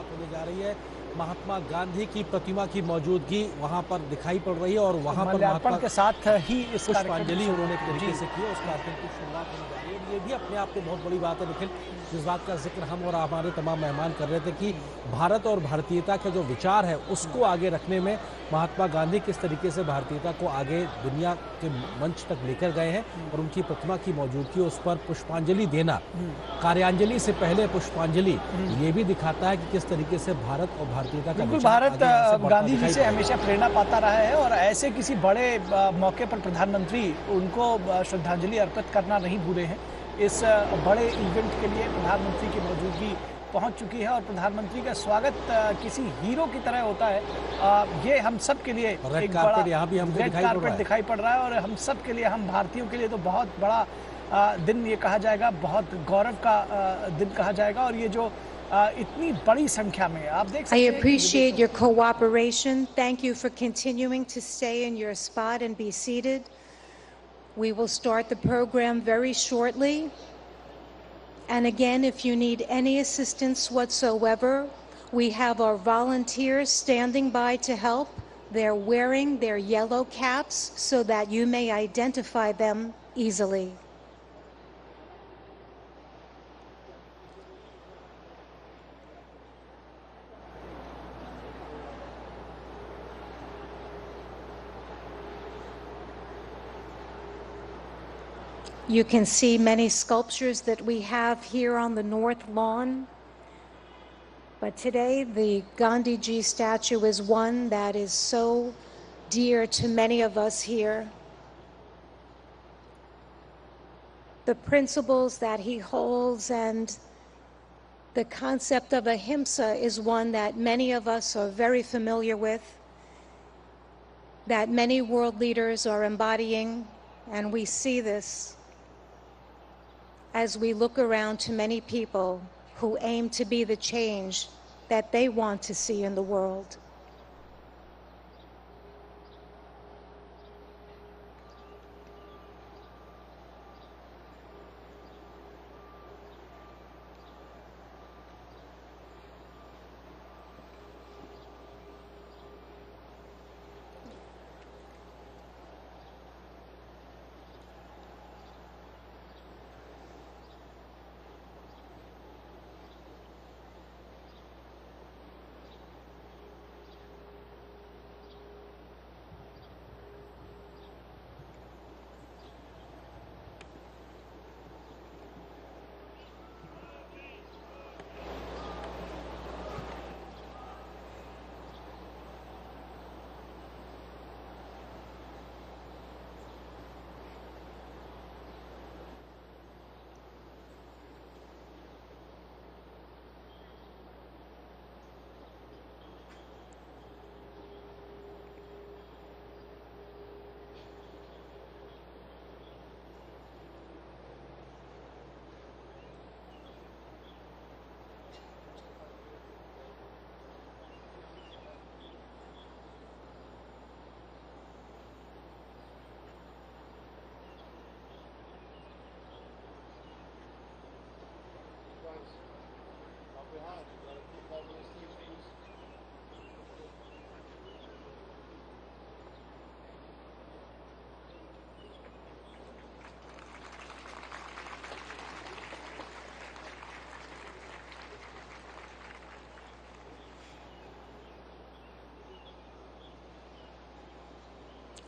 शुरुआत होने जा रही है। महात्मा गांधी की प्रतिमा की मौजूदगी वहां पर दिखाई पड़ रही है और वहां पर माल्यार्पण के साथ ही इस पुष्पांजलि उन्होंने एक तरीके से की है। उस कार्यक्रम की शुरुआत होने जा रही है और ये भी अपने आप में बहुत बड़ी बात है निखिल, जिस बात का जिक्र हम और हमारे तमाम मेहमान कर रहे थे कि भारत और भारतीयता का जो विचार है उसको आगे रखने में महात्मा गांधी किस तरीके से भारतीयता को आगे दुनिया के मंच तक लेकर गए हैं और उनकी प्रतिमा की मौजूदगी, उस पर पुष्पांजलि देना, कार्यांजलि से पहले पुष्पांजलि, ये भी दिखाता है कि किस तरीके से भारत और भारतीयता का बिल्कुल विचार भारत गांधी जी से हमेशा प्रेरणा पाता रहा है और ऐसे किसी बड़े मौके पर प्रधानमंत्री उनको श्रद्धांजलि अर्पित करना नहीं भूले हैं। इस बड़े इवेंट के लिए प्रधानमंत्री की मौजूदगी पहुंच चुकी है और प्रधानमंत्री का स्वागत किसी हीरो की तरह होता है। ये हम सब के लिए एक बड़ा यहाँ भी हमको रेड कार्पेट दिखाई पड़ रहा है और हम सब के लिए, हम भारतीयों के लिए तो बहुत बड़ा दिन ये कहा जाएगा, बहुत गौरव का दिन कहा जाएगा। और ये जो इतनी बड़ी संख्या में आप देख सकते I हैं। appreciate your cooperation. Thank you for continuing to stay in your spot and be seated. We will start the program very shortly. And again, if you need any assistance whatsoever, we have our volunteers standing by to help. They're wearing their yellow caps so that you may identify them easily. You can see many sculptures that we have here on the North Lawn. But today, the Gandhi Ji statue is one that is so dear to many of us here. The principles that he holds and the concept of ahimsa is one that many of us are very familiar with, that many world leaders are embodying, and we see this as we look around to many people who aim to be the change that they want to see in the world.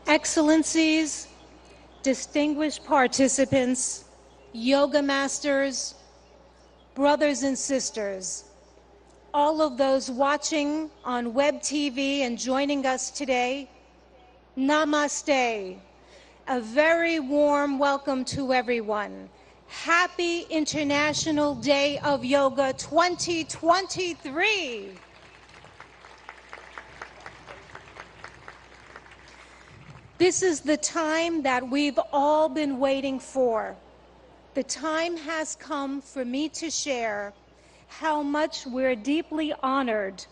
Excellencies, distinguished participants, yoga masters, brothers and sisters, all of those watching on web TV and joining us today, namaste. A very warm welcome to everyone. Happy International Day of Yoga 2023. This is the time that we've all been waiting for. The time has come for me to share how much we're deeply honored.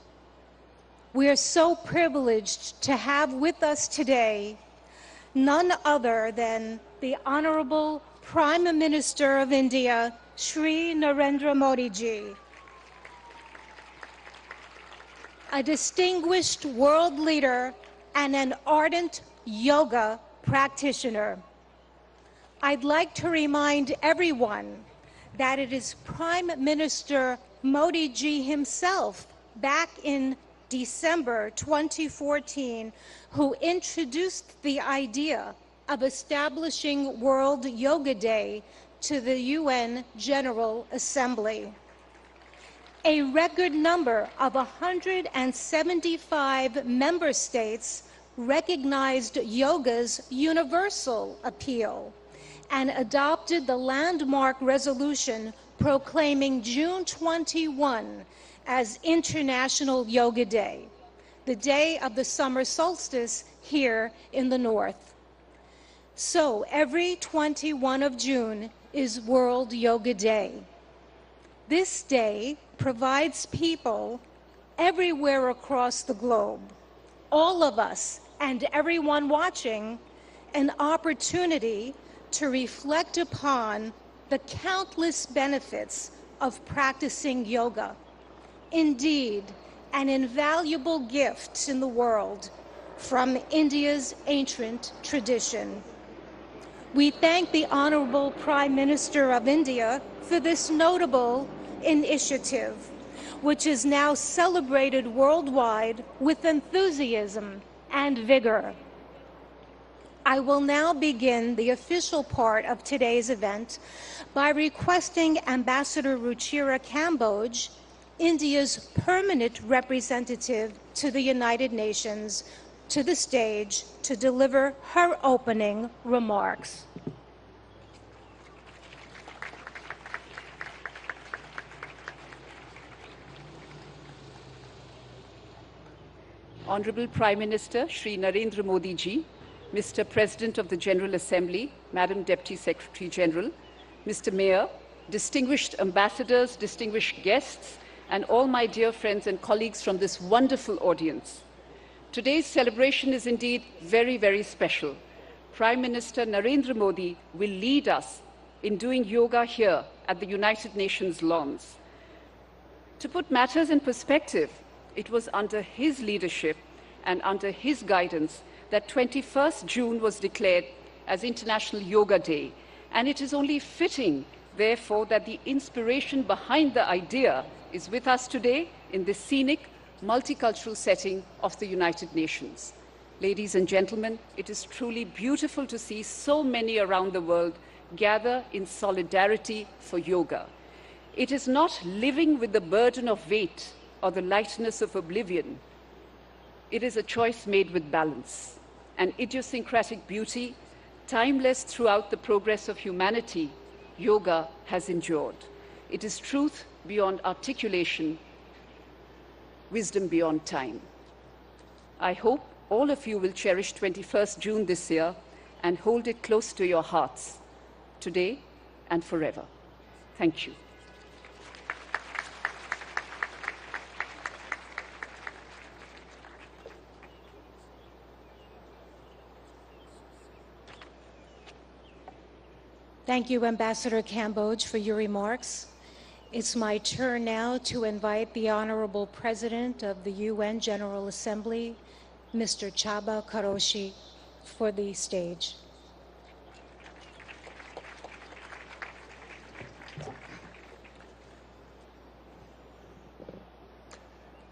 We're so privileged to have with us today none other than the Honorable Prime Minister of India, Shri Narendra Modi ji. a distinguished world leader, and an ardent yoga practitioner. I'd like to remind everyone that it is Prime Minister Modi ji himself back in December 2014 who introduced the idea of establishing World Yoga Day to the UN General Assembly. A record number of 175 member states recognized yoga's universal appeal and adopted the landmark resolution proclaiming June 21 as International Yoga Day, the day of the summer solstice here in the north. So every 21 of June is World Yoga Day. This day provides people everywhere across the globe, all of us and everyone watching, an opportunity to reflect upon the countless benefits of practicing yoga. Indeed, an invaluable gift in the world from India's ancient tradition. We thank the Honorable Prime Minister of India for this notable initiative, which is now celebrated worldwide with enthusiasm and vigor. I will now begin the official part of today's event by requesting Ambassador Ruchira Kamboj, India's permanent representative to the United Nations, to the stage to deliver her opening remarks. Honorable Prime Minister Shri Narendra Modi ji, Mr. President of the General Assembly, Madam Deputy Secretary General, Mr. Mayor, distinguished ambassadors, distinguished guests, and all my dear friends and colleagues from this wonderful audience. Today's celebration is indeed very, very special. Prime Minister Narendra Modi will lead us in doing yoga here at the United Nations lawns. To put matters in perspective, it was under his leadership and under his guidance that 21st June was declared as International Yoga Day, and it is only fitting, therefore, that the inspiration behind the idea is with us today in this scenic, multicultural setting of the United Nations. Ladies and gentlemen, it is truly beautiful to see so many around the world gather in solidarity for yoga. It is not living with the burden of weight or the lightness of oblivion. It is a choice made with balance, an idiosyncratic beauty, timeless throughout the progress of humanity. Yoga has endured. It is truth beyond articulation, wisdom beyond time. I hope all of you will cherish 21st June this year and hold it close to your hearts, today and forever. Thank you. Thank you, Ambassador Kamboj, for your remarks. It's my turn now to invite the Honorable President of the UN General Assembly, Mr. Csaba Kőrösi, for the stage.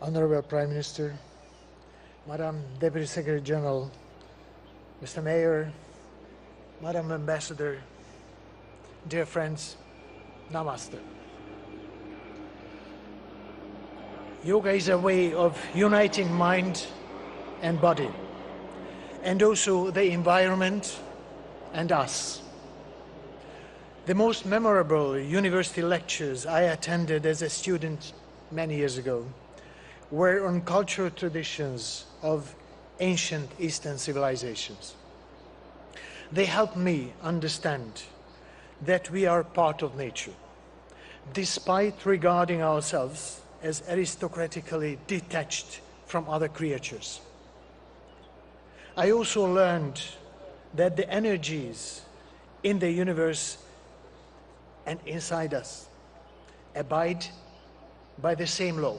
Honorable Prime Minister, Madam Deputy Secretary General, Mr. Mayor, Madam Ambassador, dear friends, Namaste. Yoga is a way of uniting mind and body, and also the environment and us. The most memorable university lectures I attended as a student many years ago were on cultural traditions of ancient Eastern civilizations. They helped me understand that we are part of nature, despite regarding ourselves as aristocratically detached from other creatures. I also learned that the energies in the universe and inside us abide by the same law,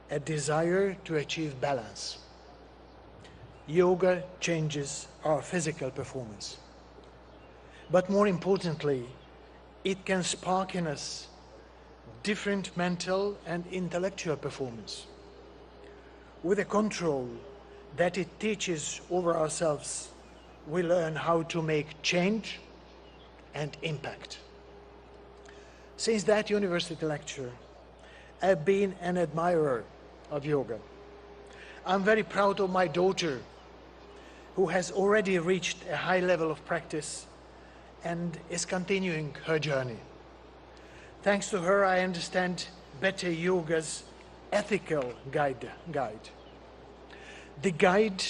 a desire to achieve balance. Yoga changes our physical performance. But more importantly, it can spark in us different mental and intellectual performance. With the control that it teaches over ourselves, we learn how to make change and impact. Since that university lecture, I've been an admirer of yoga. I'm very proud of my daughter, who has already reached a high level of practice and is continuing her journey. Thanks to her, I understand better yoga's ethical guide. The guide,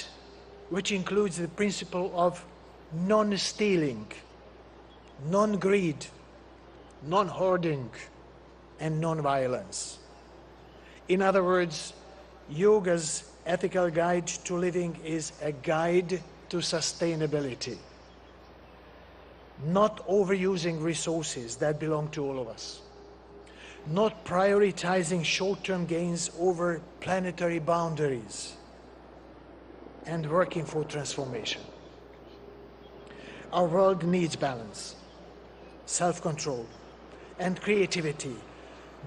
which includes the principle of non-stealing, non-greed, non-hoarding, and non-violence. In other words, yoga's ethical guide to living is a guide to sustainability, not overusing resources that belong to all of us, not prioritizing short-term gains over planetary boundaries, and working for transformation. Our world needs balance, self-control, and creativity,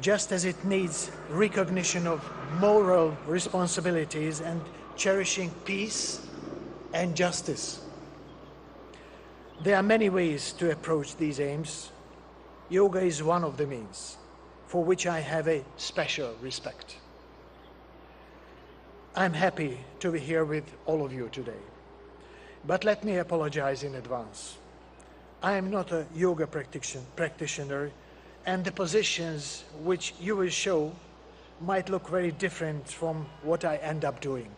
just as it needs recognition of moral responsibilities and cherishing peace and justice. There are many ways to approach these aims. Yoga is one of the means, for which I have a special respect. I'm happy to be here with all of you today, but let me apologize in advance. I am not a yoga practitioner, and the positions which you will show might look very different from what I end up doing.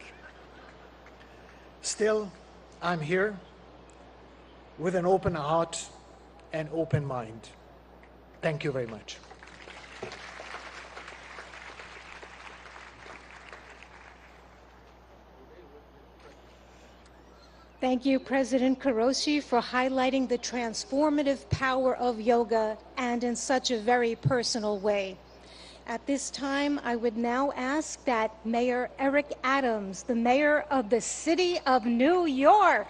Still, I'm here with an open heart and open mind. Thank you very much. Thank you, President Qureshi, for highlighting the transformative power of yoga and in such a very personal way. At this time, I would now ask that Mayor Eric Adams, the mayor of the city of New York,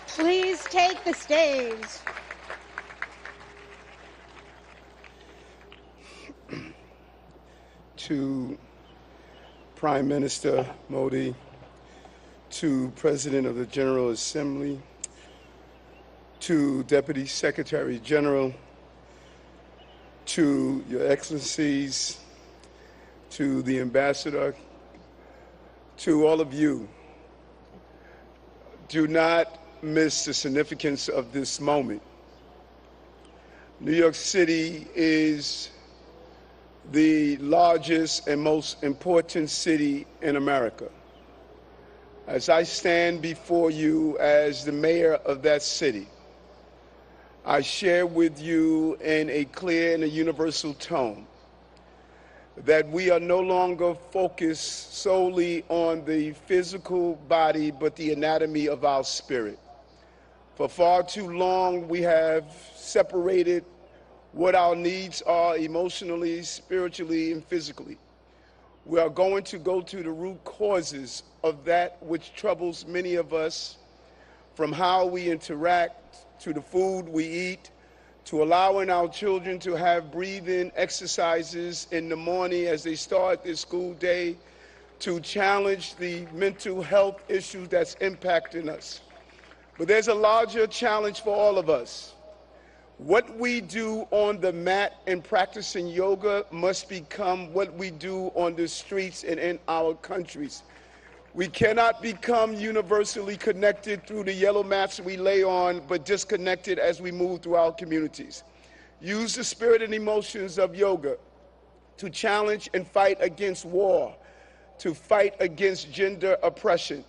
please take the stage. To Prime Minister Modi, to President of the General Assembly, to Deputy Secretary General, to Your Excellencies, to the Ambassador, to all of you, do not miss the significance of this moment. New York City is the largest and most important city in America. As I stand before you as the mayor of that city, I share with you in a clear and a universal tone that we are no longer focused solely on the physical body, but the anatomy of our spirit. For far too long, we have separated what our needs are emotionally, spiritually, and physically. We are going to go to the root causes of that which troubles many of us, from how we interact, to the food we eat, to allowing our children to have breathing exercises in the morning as they start their school day, to challenge the mental health issues that's impacting us. But there's a larger challenge for all of us. What we do on the mat and practicing yoga must become what we do on the streets and in our countries. We cannot become universally connected through the yellow mats we lay on, but disconnected as we move through our communities. Use the spirit and emotions of yoga to challenge and fight against war, to fight against gender oppression,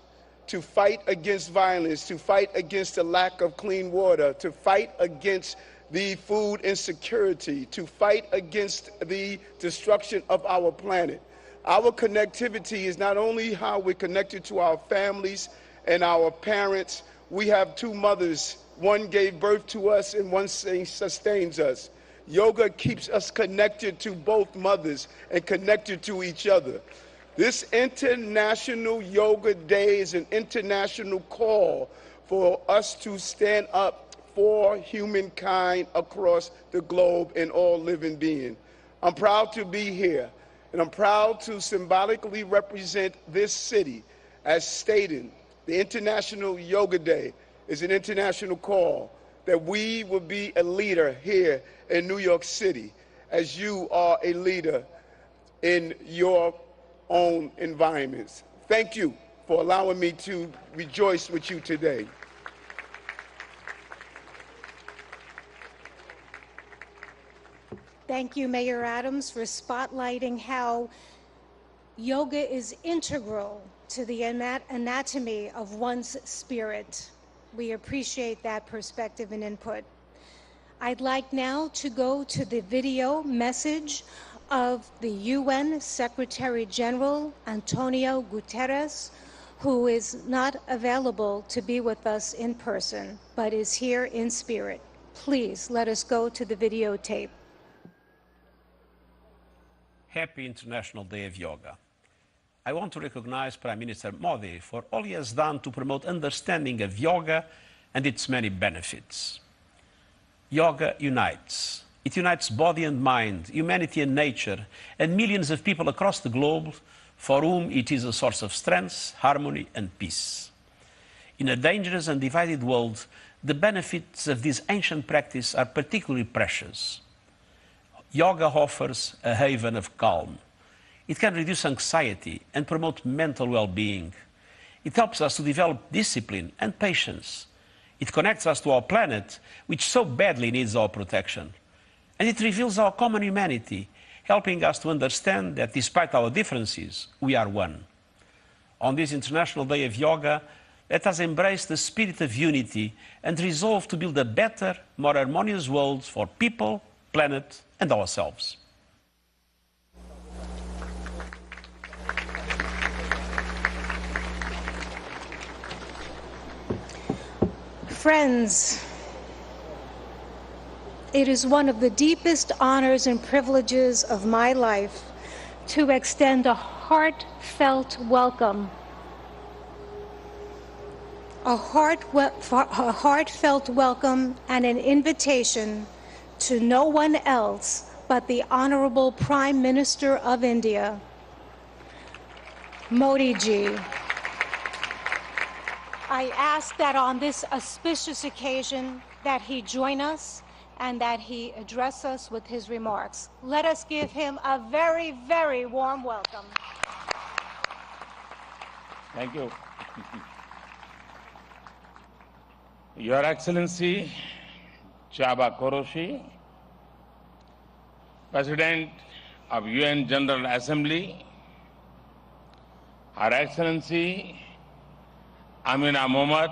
to fight against violence, to fight against the lack of clean water, to fight against the food insecurity, to fight against the destruction of our planet. Our connectivity is not only how we're connected to our families and our parents. We have two mothers. One gave birth to us and one sustains us. Yoga keeps us connected to both mothers and connected to each other. This International Yoga Day is an international call for us to stand up for humankind across the globe and all living beings. I'm proud to be here, and I'm proud to symbolically represent this city as stated. The International Yoga Day is an international call that we will be a leader here in New York City, as you are a leader in your own environments. Thank you for allowing me to rejoice with you today. Thank you, Mayor Adams, for spotlighting how yoga is integral to the anatomy of one's spirit. We appreciate that perspective and input. I'd like now to go to the video message of the UN Secretary General Antonio Guterres, who is not available to be with us in person, but is here in spirit. Please let us go to the videotape. Happy International Day of Yoga. I want to recognize Prime Minister Modi for all he has done to promote understanding of yoga and its many benefits. Yoga unites. It unites body and mind, humanity and nature, and millions of people across the globe for whom it is a source of strength, harmony, and peace. In a dangerous and divided world, the benefits of this ancient practice are particularly precious. Yoga offers a haven of calm. It can reduce anxiety and promote mental well-being. It helps us to develop discipline and patience. It connects us to our planet, which so badly needs our protection. And it reveals our common humanity, helping us to understand that despite our differences, we are one. On this International Day of Yoga, let us embrace the spirit of unity and resolve to build a better, more harmonious world for people, planet, and ourselves. Friends, it is one of the deepest honors and privileges of my life to extend a heartfelt welcome, a heartfelt welcome and an invitation to no one else but the Honorable Prime Minister of India, Modi ji. I ask that on this auspicious occasion that he join us and that he address us with his remarks. Let us give him a very, very warm welcome. Thank you. Your Excellency, Chaba Koroshi, President of UN General Assembly, Her Excellency Amina Mohammad,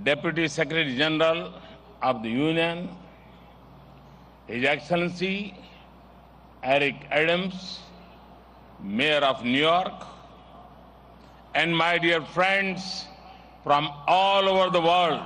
Deputy Secretary General of the Union, His Excellency Eric Adams, Mayor of New York, and my dear friends from all over the world,